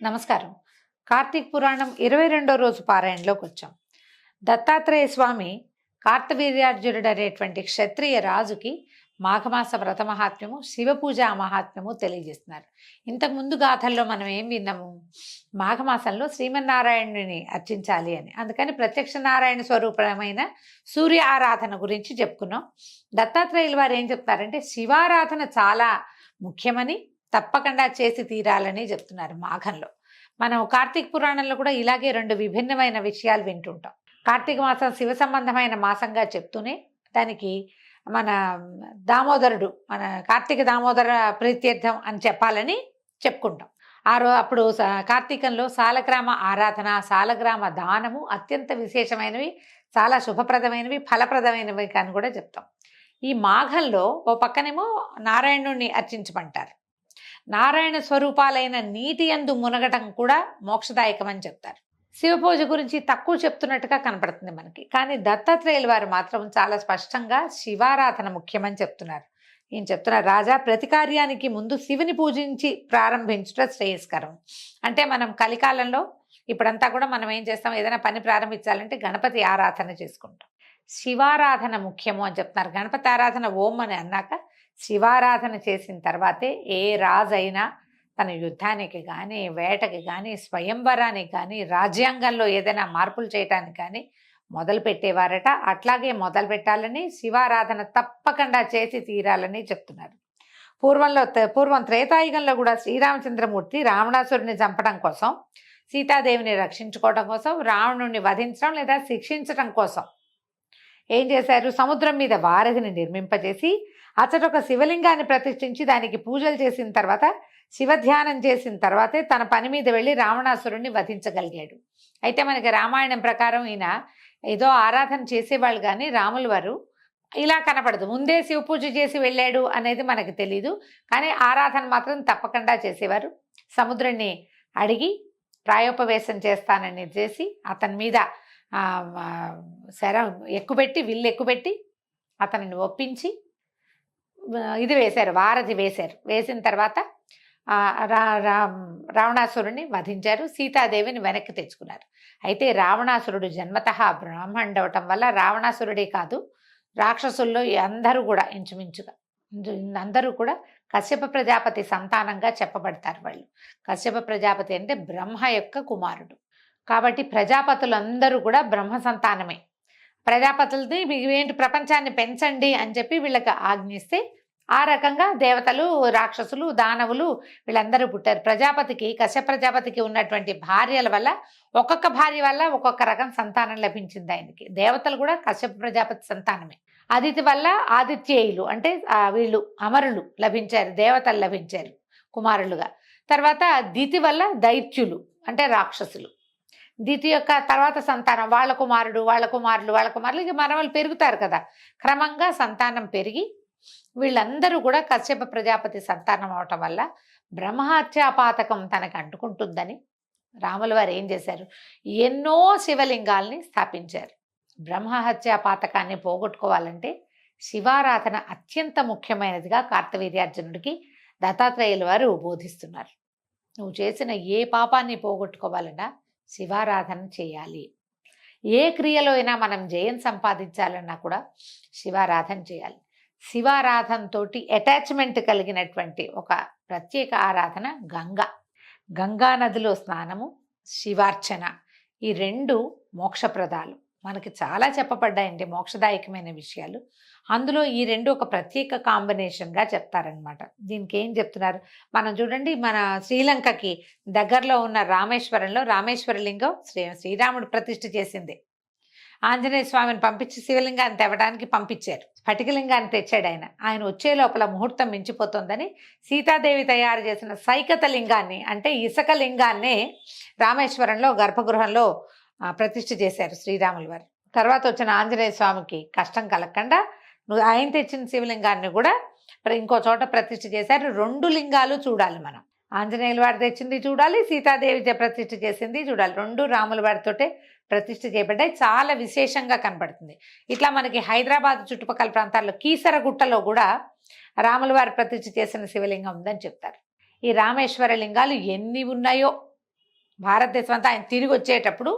నమస్కారం. కార్తీక పురాణం 22వ రోజు పారాయణలోకి వచ్చాం. దత్తాత్రేయ స్వామి కార్తవీర్యార్జునుడు అనేటువంటి క్షత్రియ రాజుకి మాఘమాస వ్రత మహాత్మ్యము, శివ పూజ మహాత్మ్యము తెలియజేస్తున్నారు. ఇంతకుముందు గాథల్లో మనం ఏం విన్నాము? మాఘమాసంలో శ్రీమన్నారాయణుని అర్చించాలి అని. అందుకని ప్రత్యక్ష నారాయణ స్వరూపమైన సూర్య ఆరాధన గురించి చెప్పుకున్నాం. దత్తాత్రేయుల వారు ఏం చెప్తారంటే శివారాధన చాలా ముఖ్యమని, తప్పకుండా చేసి తీరాలని చెప్తున్నారు మాఘంలో. మనం కార్తీక పురాణంలో కూడా ఇలాగే రెండు విభిన్నమైన విషయాలు వింటుంటాం. కార్తీక మాసం శివ సంబంధమైన మాసంగా చెప్తూనే దానికి మన దామోదరుడు, మన కార్తీక దామోదర ప్రీత్యర్థం అని చెప్పాలని చెప్పుకుంటాం. అప్పుడు కార్తీకంలో సాలగ్రామ ఆరాధన, సాలగ్రామ దానము అత్యంత విశేషమైనవి, చాలా శుభప్రదమైనవి, ఫలప్రదమైనవి అని కూడా చెప్తాం. ఈ మాఘంలో ఓ పక్కనేమో నారాయణుడిని అర్చించమంటారు. నారాయణ స్వరూపాలైన నీటి యందు మునగటం కూడా మోక్షదాయకం అని చెప్తారు. శివ పూజ గురించి తక్కువ చెప్తున్నట్టుగా కనపడుతుంది మనకి. కానీ దత్తాత్రేయుల వారు మాత్రం చాలా స్పష్టంగా శివారాధన ముఖ్యమని చెప్తున్నారు. ఏం చెప్తున్నారు? రాజా, ప్రతి కార్యానికి ముందు శివుని పూజించి ప్రారంభించడం శ్రేయస్కరం. అంటే మనం కలికాలంలో ఇప్పుడంతా కూడా మనం ఏం చేస్తాం, ఏదైనా పని ప్రారంభించాలంటే గణపతి ఆరాధన చేసుకుంటాం. శివారాధన ముఖ్యము అని చెప్తున్నారు. గణపతి ఆరాధన ఓం అని అన్నాక శివారాధన చేసిన తర్వాతే ఏ రాజైనా తన యుద్ధానికి కానీ, వేటకి కానీ, స్వయంవరానికి కానీ, రాజ్యాంగంలో ఏదైనా మార్పులు చేయటానికి కానీ మొదలు పెట్టేవారట. అట్లాగే మొదలు పెట్టాలని, శివారాధన తప్పకుండా చేసి తీరాలని చెప్తున్నారు. పూర్వం త్రేతాయుగంలో కూడా శ్రీరామచంద్రమూర్తి రావణాసురుని చంపడం కోసం, సీతాదేవిని రక్షించుకోవడం కోసం, రావణుడిని వధించడం లేదా శిక్షించడం కోసం ఏం చేశారు? సముద్రం మీద వారధిని నిర్మింపజేసి అతడొక శివలింగాన్ని ప్రతిష్ఠించి దానికి పూజలు చేసిన తర్వాత, శివధ్యానం చేసిన తర్వాతే తన పని మీద వెళ్ళి రావణాసురుణ్ణి వధించగలిగాడు. అయితే మనకి రామాయణం ప్రకారం ఈయన ఏదో ఆరాధన చేసేవాళ్ళు, కానీ రాముల వారు ఇలా కనపడదు. ముందే శివ పూజ చేసి వెళ్ళాడు అనేది మనకు తెలీదు. కానీ ఆరాధన మాత్రం తప్పకుండా చేసేవారు. సముద్రుణ్ణి అడిగి ప్రాయోపవేశం చేస్తానని చేసి అతని మీద విల్లు ఎక్కుపెట్టి అతనిని ఒప్పించి ఇది వేశారు, వారధి వేశారు. వేసిన తర్వాత రావణాసురుడిని వధించారు, సీతాదేవిని వెనక్కి తెచ్చుకున్నారు. అయితే రావణాసురుడు జన్మతః బ్రాహ్మణుడు అవటం వల్ల రావణాసురుడే కాదు, రాక్షసుల్లో అందరూ కూడా ఇంచుమించుగా అందరూ కూడా కశ్యప ప్రజాపతి సంతానంగా చెప్పబడతారు. వాళ్ళు కశ్యప ప్రజాపతి అంటే బ్రహ్మ యొక్క కుమారుడు కాబట్టి ప్రజాపతులందరూ కూడా బ్రహ్మ సంతానమే. ప్రజాపతులది ఏంటి, ప్రపంచాన్ని పెంచండి అని చెప్పి వీళ్ళకి ఆజ్ఞిస్తే ఆ రకంగా దేవతలు, రాక్షసులు, దానవులు వీళ్ళందరూ పుట్టారు. కశ్యప ప్రజాపతికి ఉన్నటువంటి భార్యల వల్ల, ఒక్కొక్క భార్య వల్ల ఒక్కొక్క రకం సంతానం లభించింది ఆయనకి. దేవతలు కూడా కశ్యప ప్రజాపతి సంతానమే. అదితి వల్ల ఆదిత్యేయులు అంటే వీళ్ళు అమరులు లభించారు, దేవతలు లభించారు కుమారులుగా. తర్వాత దితి వల్ల దైత్యులు అంటే రాక్షసులు. దితి యొక్క తర్వాత సంతానం వాళ్ళ కుమారుడు, వాళ్ళ కుమారులు, వాళ్ళ కుమారులు, ఇక మనవాళ్ళు పెరుగుతారు కదా. క్రమంగా సంతానం పెరిగి వీళ్ళందరూ కూడా కశ్యప ప్రజాపతి సంతానం అవటం వల్ల బ్రహ్మహత్యాపాతకం తనకు అంటుకుంటుందని రాముల వారు ఏం చేశారు? ఎన్నో శివలింగాల్ని స్థాపించారు. బ్రహ్మహత్యాపాతకాన్ని పోగొట్టుకోవాలంటే శివారాధన అత్యంత ముఖ్యమైనదిగా కార్తవీర్యార్జునుడికి దత్తాత్రేయుల వారు బోధిస్తున్నారు. నువ్వు చేసిన ఏ పాపాన్ని పోగొట్టుకోవాలన్నా శివారాధన చేయాలి. ఏ క్రియలో అయినా మనం జయం సంపాదించాలన్నా కూడా శివారాధన చేయాలి. శివారాధనతో అటాచ్మెంట్ కలిగినటువంటి ఒక ప్రత్యేక ఆరాధన గంగా నదిలో స్నానము, శివార్చన, ఈ రెండు మోక్షప్రదాలు. మనకి చాలా చెప్పబడ్డాయండి మోక్షదాయకమైన విషయాలు. అందులో ఈ రెండు ఒక ప్రత్యేక కాంబినేషన్గా చెప్తారనమాట. దీనికి ఏం చెప్తున్నారు మనం చూడండి. మన శ్రీలంకకి దగ్గరలో ఉన్న రామేశ్వరంలో రామేశ్వరలింగం శ్రీరాముడు ప్రతిష్ఠ చేసింది. ఆంజనేయ స్వామిని పంపించి శివలింగాన్ని తేవడానికి పంపించారు. స్ఫటికలింగాన్ని తెచ్చాడు ఆయన వచ్చే లోపల ముహూర్తం మించిపోతుందని సీతాదేవి తయారు చేసిన సైకత లింగాన్ని అంటే ఇసుక లింగాన్నే రామేశ్వరంలో గర్భగృహంలో ప్రతిష్ఠ చేశారు శ్రీరాముల వారు. తర్వాత వచ్చిన ఆంజనేయ స్వామికి కష్టం కలగకుండా ఆయన తెచ్చిన శివలింగాన్ని కూడా ఇంకో చోట ప్రతిష్ఠ చేశారు. రెండు లింగాలు చూడాలి మనం. ఆంజనేయుల వారు తెచ్చింది చూడాలి, సీతాదేవి ప్రతిష్ఠ చేసింది చూడాలి. రెండు రాముల వారితోటే ప్రతిష్ఠ చేయబడ్డాయి. చాలా విశేషంగా కనబడుతుంది. ఇట్లా మనకి హైదరాబాద్ చుట్టుపక్కల ప్రాంతాల్లో కీసరగుట్టలో కూడా రాముల వారి ప్రతిష్ఠ చేసిన శివలింగం ఉందని చెప్తారు. ఈ రామేశ్వర లింగాలు ఎన్ని ఉన్నాయో భారతదేశం అంతా ఆయన తిరిగి వచ్చేటప్పుడు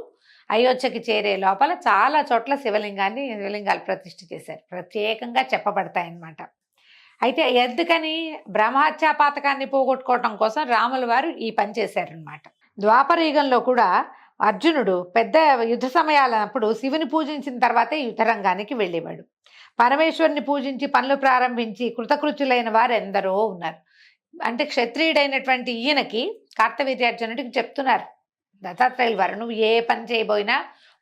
అయోధ్యకి చేరే లోపల చాలా చోట్ల శివలింగాలు ప్రతిష్ఠ చేశారు, ప్రత్యేకంగా చెప్పబడతాయన్నమాట. అయితే ఎందుకని బ్రహ్మహత్యా పాతకాన్ని పోగొట్టుకోవటం కోసం రాముల వారు ఈ పని చేశారనమాట. ద్వాపర యుగంలో కూడా అర్జునుడు పెద్ద యుద్ధ సమయాలప్పుడు శివుని పూజించిన తర్వాతే యుద్ధరంగానికి వెళ్ళేవాడు. పరమేశ్వరుని పూజించి పనులు ప్రారంభించి కృతకృత్యులైన వారు ఎందరో ఉన్నారు. అంటే క్షత్రియుడైనటువంటి ఈయనకి కార్తవీర్యార్జునుడికి చెప్తున్నారు దత్తాత్రేయుల వారు, నువ్వు ఏ పని చేయబోయినా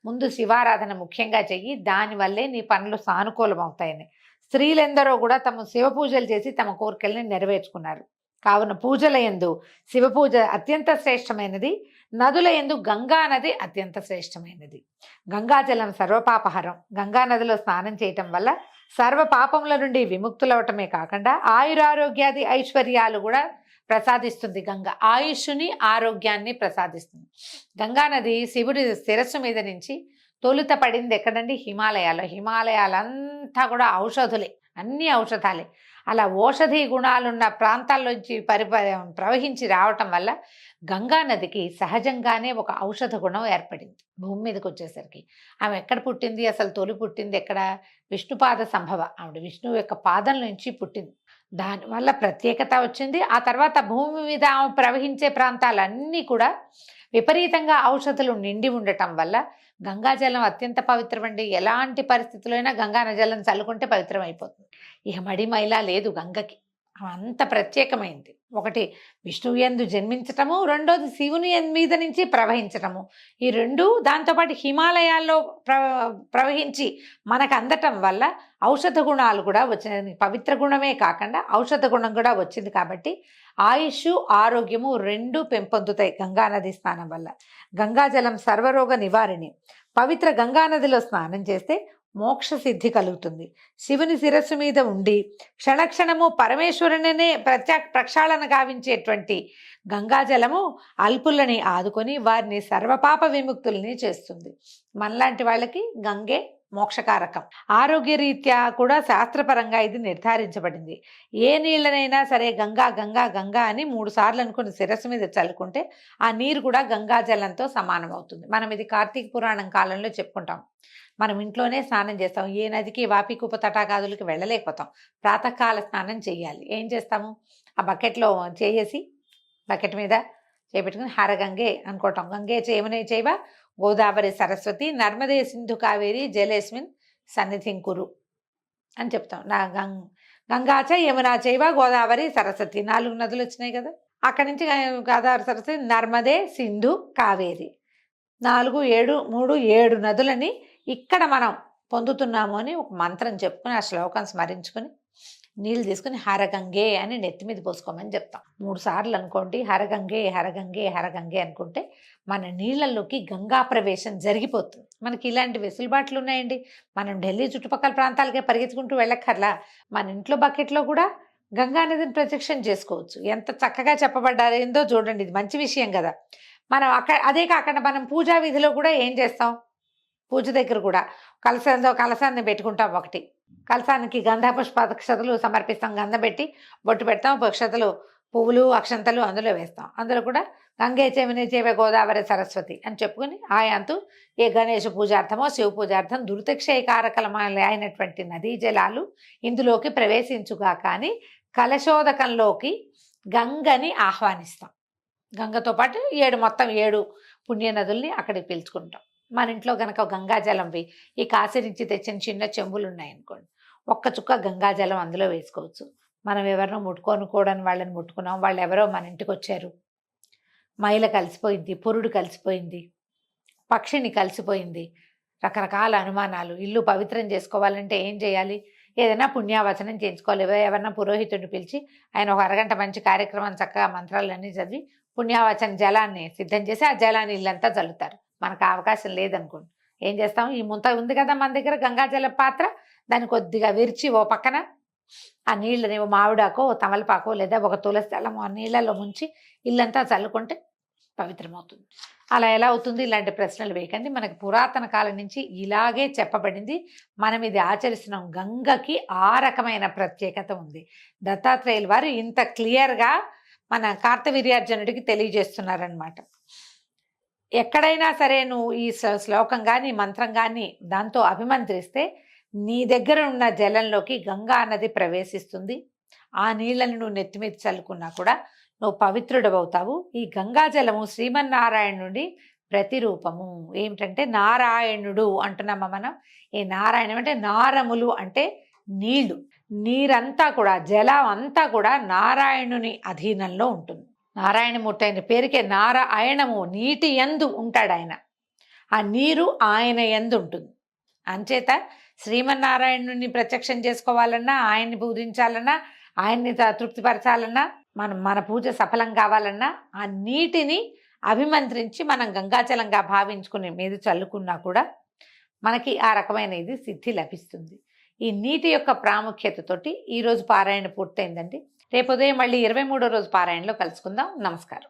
ముందు శివారాధన ముఖ్యంగా చెయ్యి, దానివల్లే నీ పనులు సానుకూలం అవుతాయని. స్త్రీలెందరో కూడా తమ శివ పూజలు చేసి తమ కోరికల్ని నెరవేర్చుకున్నారు. కావున పూజల యందు శివ పూజ అత్యంత శ్రేష్టమైనది, నదుల యందు గంగా నది అత్యంత శ్రేష్టమైనది. గంగాజలం సర్వపాపహరం. గంగా నదిలో స్నానం చేయటం వల్ల సర్వ పాపముల నుండి విముక్తులవటమే కాకుండా ఆయురారోగ్యాది ఐశ్వర్యాలు కూడా ప్రసాదిస్తుంది. గంగ ఆయుష్ని ఆరోగ్యాన్ని ప్రసాదిస్తుంది. గంగా నది శివుడి శిరస్సు మీద నుంచి తొలుత పడింది ఎక్కడండి? హిమాలయాల్లో. హిమాలయాలంతా కూడా ఔషధులే, అన్ని ఔషధాలే. అలా ఔషధీ గుణాలున్న ప్రాంతాల్లోంచి ప్రవహించి రావటం వల్ల గంగా నదికి సహజంగానే ఒక ఔషధ గుణం ఏర్పడింది. భూమి మీదకి వచ్చేసరికి ఆమె ఎక్కడ పుట్టింది? అసలు తొలి పుట్టింది ఎక్కడ? విష్ణుపాద సంభవ. ఆవిడ విష్ణువు యొక్క పాదం నుంచి పుట్టింది. దానివల్ల ప్రత్యేకత వచ్చింది. ఆ తర్వాత భూమి మీద ఆమె ప్రవహించే ప్రాంతాలన్నీ కూడా విపరీతంగా ఔషధులు నిండి ఉండటం వల్ల గంగాజలం అత్యంత పవిత్రమండి. ఎలాంటి పరిస్థితులైనా గంగా జలం చల్లుకుంటే పవిత్రం అయిపోతుంది. ఇక మడి మైలా లేదు గంగకి, అంత ప్రత్యేకమైంది. ఒకటి విష్ణువు యందు జన్మించటము, రెండోది శివుని మీద నుంచి ప్రవహించటము. ఈ రెండు దాంతోపాటు హిమాలయాల్లో ప్రవహించి మనకు అందటం వల్ల ఔషధ గుణాలు కూడా వచ్చినాయి. పవిత్ర గుణమే కాకుండా ఔషధ గుణం కూడా వచ్చింది. కాబట్టి ఆయుష్ ఆరోగ్యము రెండు పెంపొందుతాయి గంగానది స్నానం వల్ల. గంగాజలం సర్వరోగ నివారిణి. పవిత్ర గంగానదిలో స్నానం చేస్తే మోక్ష సిద్ధి కలుగుతుంది. శివుని శిరస్సు మీద ఉండి క్షణక్షణము పరమేశ్వరునినే ప్రక్షాళన గావించేటువంటి గంగాజలము అల్పులని ఆదుకొని వారిని సర్వపాప విముక్తుల్ని చేస్తుంది. మనలాంటి వాళ్ళకి గంగే మోక్షకారకం. ఆరోగ్య రీత్యా కూడా శాస్త్రపరంగా ఇది నిర్ధారించబడింది. ఏ నీళ్ళనైనా సరే గంగా గంగా గంగా అని 3 సార్లు అనుకుని శిరస్సు మీద చల్లుకుంటే ఆ నీరు కూడా గంగా జలంతో సమానం అవుతుంది. మనం ఇది కార్తీక పురాణం కాలంలో చెప్పుకుంటాం. మనం ఇంట్లోనే స్నానం చేస్తాం. ఏ నదికి వాపికూప తటాకాదులకి వెళ్ళలేకపోతాం. ప్రాతకాల స్నానం చేయాలి. ఏం చేస్తాము? ఆ బకెట్లో చేసి బకెట్ మీద చేపెట్టుకుని హరగంగే అనుకోవటం. గంగే చేయమనే చేయవ గోదావరి సరస్వతి నర్మదే సింధు కావేరి జలేస్మిన్ సన్నిధిం కురు అని చెప్తాం. నా గంగాచ యమునా చైవ గోదావరి సరస్వతి 4 నదులు వచ్చినాయి కదా. అక్కడి నుంచి గోదావరి సరస్వతి నర్మదే సింధు కావేరి 4 7 3 7 నదులని ఇక్కడ మనం పొందుతున్నాము అని ఒక మంత్రం చెప్పుకొని ఆ శ్లోకం స్మరించుకొని నీళ్ళు తీసుకుని హరగంగే అని నెత్తి మీద పోసుకోమని చెప్తాం. 3 సార్లు అనుకోండి. హరగంగే హరగంగే హరగంగే అనుకుంటే మన నీళ్ళల్లోకి గంగా ప్రవేశం జరిగిపోతుంది. మనకి ఇలాంటి వెసులుబాట్లు ఉన్నాయండి. మనం ఢిల్లీ చుట్టుపక్కల ప్రాంతాలకే పరిగెత్తుకుంటూ వెళ్ళక్కర్లా. మన ఇంట్లో బకెట్లో కూడా గంగా నదిని ప్రత్యక్షం చేసుకోవచ్చు. ఎంత చక్కగా చెప్పబడ్డారేందో చూడండి. ఇది మంచి విషయం కదా. మనం అదే కాకుండా మనం పూజా విధిలో కూడా ఏం చేస్తాం? పూజ దగ్గర కూడా కలశాన్ని పెట్టుకుంటాం. ఒకటి కలశానికి గంధ పుష్ప అక్షతలు సమర్పిస్తాం. గంధం పెట్టి బొట్టు పెడతాం. అక్షతలు పువ్వులు అక్షంతలు అందులో వేస్తాం. అందులో కూడా గంగే చెమిని చేవే గోదావరి సరస్వతి అని చెప్పుకుని ఆయాంతు ఏ గణేష పూజార్థమో శివ పూజార్థం దురితక్షయకారకలమైన అయినటువంటి నదీ జలాలు ఇందులోకి ప్రవేశించుగా కానీ కలశోదకంలోకి గంగని ఆహ్వానిస్తాం. గంగతో పాటు 7 పుణ్య నదుల్ని అక్కడికి పిలుచుకుంటాం. మన ఇంట్లో కనుక గంగాజలంవి ఈ కాశీ నుంచి తెచ్చిన చిన్న చెంబులు ఉన్నాయనుకోండి, ఒక్క చుక్క గంగాజలం అందులో వేసుకోవచ్చు. మనం ఎవరినో ముట్టుకోనుకోవడానికి వాళ్ళని ముట్టుకున్నాం, వాళ్ళు ఎవరో మన ఇంటికి వచ్చారు, మైల కలిసిపోయింది, పురుడు కలిసిపోయింది, పక్షిని కలిసిపోయింది, రకరకాల అనుమానాలు. ఇల్లు పవిత్రం చేసుకోవాలంటే ఏం చేయాలి? ఏదైనా పుణ్యావచనం చేయించుకోవాలి. ఎవరైనా పురోహితుడిని పిలిచి ఆయన ఒక అరగంట మంచి కార్యక్రమం చక్కగా మంత్రాలన్నీ చదివి పుణ్యావచన జలాన్ని సిద్ధం చేసి ఆ జలాన్ని ఇల్లంతా చల్లుతారు. మనకు అవకాశం లేదనుకోండి ఏం చేస్తాం? ఈ ముంత ఉంది కదా మన దగ్గర గంగాజల పాత్ర, దాన్ని కొద్దిగా విరిచి ఓ పక్కన ఆ నీళ్ళని మామిడాకో తమలపాకో లేదా ఒక తులసి దళమో ఆ నీళ్ళలో ముంచి ఇల్లంతా చల్లుకుంటే పవిత్రమవుతుంది. అలా ఎలా అవుతుంది? ఇలాంటి ప్రశ్నలు వేయకండి. మనకి పురాతన కాలం నుంచి ఇలాగే చెప్పబడింది. మనం ఇది ఆచరిస్తున్నాం. గంగకి ఆ రకమైన ప్రత్యేకత ఉంది. దత్తాత్రేయుల వారు ఇంత క్లియర్గా మన కార్తవీర్యార్జునుడికి తెలియజేస్తున్నారనమాట. ఎక్కడైనా సరే నువ్వు ఈ శ్లోకం గాని, మంత్రం గాని దాంతో అభిమంత్రిస్తే నీ దగ్గర ఉన్న జలంలోకి గంగా నది ప్రవేశిస్తుంది. ఆ నీళ్ళని నువ్వు నెత్తి మీద చల్లుకున్నా కూడా నువ్వు పవిత్రుడవవుతావు. ఈ గంగా జలము శ్రీమన్నారాయణ నుండి ప్రతిరూపము. ఏమిటంటే నారాయణుడు అంటున్నామా మనం. ఈ నారాయణం అంటే నారములు అంటే నీళ్లు. నీరంతా కూడా, జలం అంతా కూడా నారాయణుని అధీనంలో ఉంటుంది. నారాయణమూర్తి అయిన పేరుకే నారాయణము, నీటి యందు ఉంటాడు ఆయన. ఆ నీరు ఆయన యందు ఉంటుంది. అంచేత శ్రీమన్నారాయణుని ప్రత్యక్షం చేసుకోవాలన్నా, ఆయన్ని పూజించాలన్నా, ఆయన్ని తృప్తిపరచాలన్నా, మన పూజ సఫలం కావాలన్నా ఆ నీటిని అభిమంత్రించి మనం గంగాజలంగా భావించుకుని మీద చల్లుకున్నా కూడా మనకి ఆ రకమైన ఇది సిద్ధి లభిస్తుంది. ఈ నీటి యొక్క ప్రాముఖ్యతతోటి ఈరోజు పారాయణ పూర్తయిందండి. రేపు ఉదయం మళ్ళీ 23వ రోజు పారాయణలో కలుసుకుందాం. నమస్కారం.